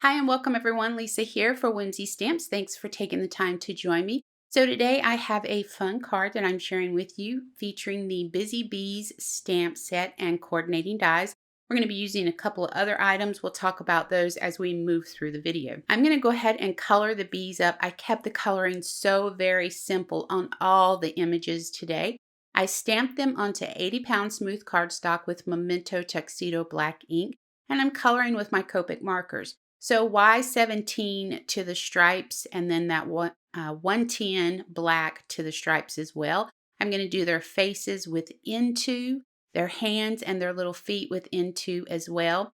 Hi and welcome everyone. Lisa here for Whimsy Stamps. Thanks for taking the time to join me. So today I have a fun card that I'm sharing with you featuring the Bizzy Bees stamp set and coordinating dies. We're going to be using a couple of other items. We'll talk about those as we move through the video. I'm going to go ahead and color the bees up. I kept the coloring so very simple on all the images today. I stamped them onto 80-pound smooth cardstock with Memento Tuxedo black ink, and I'm coloring with my Copic markers. So Y17 to the stripes, and then that 110 black to the stripes as well. I'm going to do their faces with into, their hands and their little feet with into as well.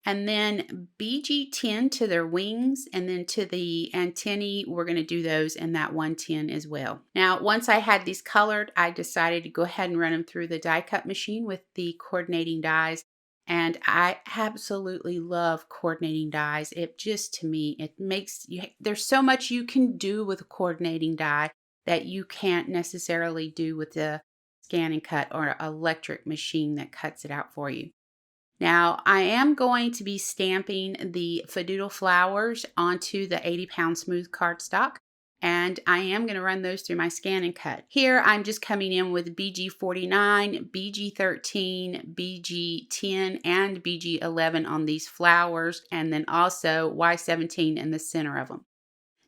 And then BG10 to their wings, and then to the antennae, we're going to do those in that 110 as well. Now, once I had these colored, I decided to go ahead and run them through the die cut machine with the coordinating dies. And I absolutely love coordinating dies. It just, to me, it makes you, there's so much you can do with a coordinating die that you can't necessarily do with the scan and cut or electric machine that cuts it out for you. Now, I am going to be stamping the FaDoodle Flowers onto the 80-pound smooth cardstock, and I am going to run those through my scan and cut. Here, I'm just coming in with BG49, BG13, BG10, and BG11 on these flowers, and then also Y17 in the center of them.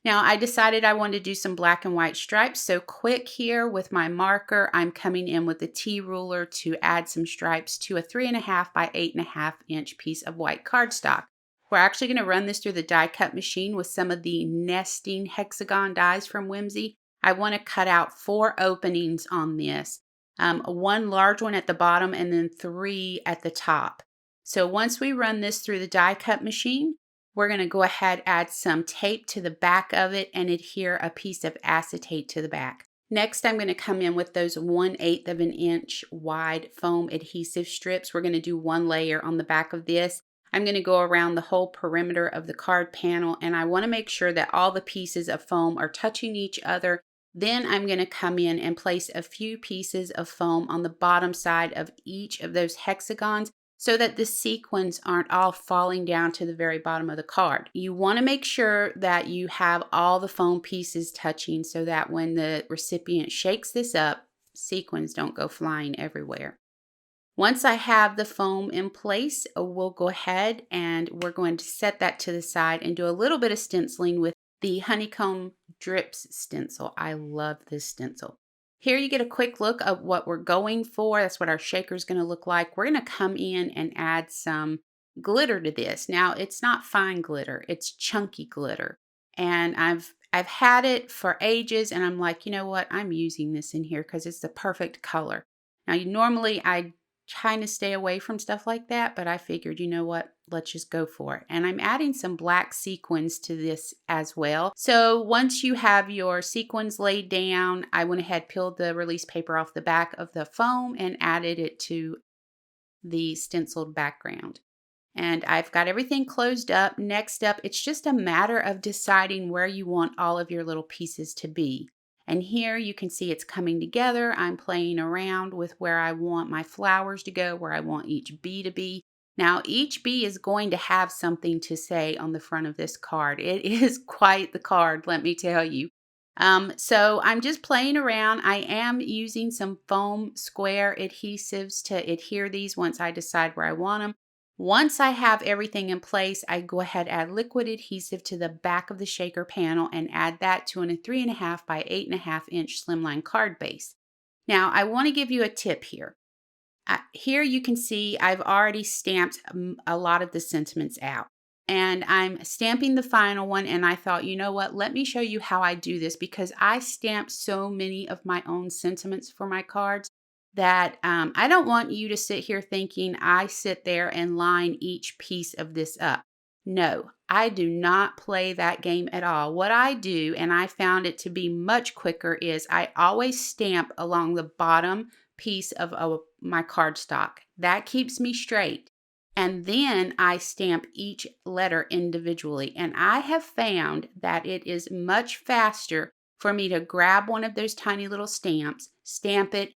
Now, I decided I wanted to do some black and white stripes, so quick here with my marker, I'm coming in with the T-ruler to add some stripes to a 3.5 by 8.5 inch piece of white cardstock. We're actually going to run this through the die cut machine with some of the nesting hexagon dies from Whimsy. I want to cut out 4 openings on this, one large one at the bottom and then 3 at the top. So once we run this through the die cut machine, we're going to go ahead, add some tape to the back of it and adhere a piece of acetate to the back. Next, I'm going to come in with those 1/8 of an inch wide foam adhesive strips. We're going to do 1 layer on the back of this. I'm going to go around the whole perimeter of the card panel, and I want to make sure that all the pieces of foam are touching each other. Then I'm going to come in and place a few pieces of foam on the bottom side of each of those hexagons, so that the sequins aren't all falling down to the very bottom of the card. You want to make sure that you have all the foam pieces touching so that when the recipient shakes this up, sequins don't go flying everywhere. Once I have the foam in place, we'll go ahead and we're going to set that to the side and do a little bit of stenciling with the Honeycomb Drips stencil. I love this stencil. Here you get a quick look of what we're going for. That's what our shaker is going to look like. We're going to come in and add some glitter to this. Now, it's not fine glitter. It's chunky glitter. And I've had it for ages, and I'm like, you know what? I'm using this in here because it's the perfect color. Now, normally I kind of stay away from stuff like that, but I figured, you know what, let's just go for it. And I'm adding some black sequins to this as well. So once you have your sequins laid down, I went ahead, peeled the release paper off the back of the foam and added it to the stenciled background. And I've got everything closed up. Next up, it's just a matter of deciding where you want all of your little pieces to be. And here you can see it's coming together. I'm playing around with where I want my flowers to go, where I want each bee to be. Now, each bee is going to have something to say on the front of this card. It is quite the card, let me tell you. So I'm just playing around. I am using some foam square adhesives to adhere these once I decide where I want them. Once I have everything in place, I go ahead, add liquid adhesive to the back of the shaker panel and add that to a 3.5 by 8.5 inch slimline card base. Now, I want to give you a tip here. Here you can see I've already stamped a lot of the sentiments out. And I'm stamping the final one, and I thought, you know what, let me show you how I do this, because I stamp so many of my own sentiments for my cards that I don't want you to sit here thinking I sit there and line each piece of this up. No, I do not play that game at all. What I do, and I found it to be much quicker, is I always stamp along the bottom piece of my cardstock. That keeps me straight. And then I stamp each letter individually. And I have found that it is much faster for me to grab one of those tiny little stamps, stamp it,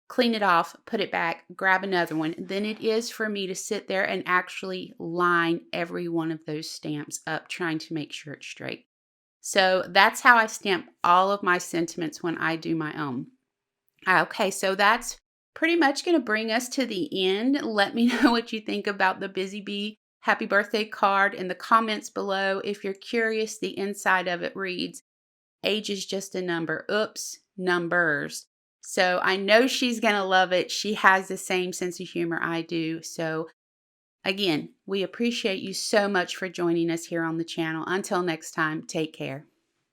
clean it off, put it back, grab another one, than it is for me to sit there and actually line every one of those stamps up, trying to make sure it's straight. So that's how I stamp all of my sentiments when I do my own. Okay, so that's pretty much going to bring us to the end. Let me know what you think about the Busy Bee happy birthday card in the comments below. If you're curious, the inside of it reads, "Age is just a number. Oops, numbers." So I know she's going to love it. She has the same sense of humor I do. So again, we appreciate you so much for joining us here on the channel. Until next time, take care.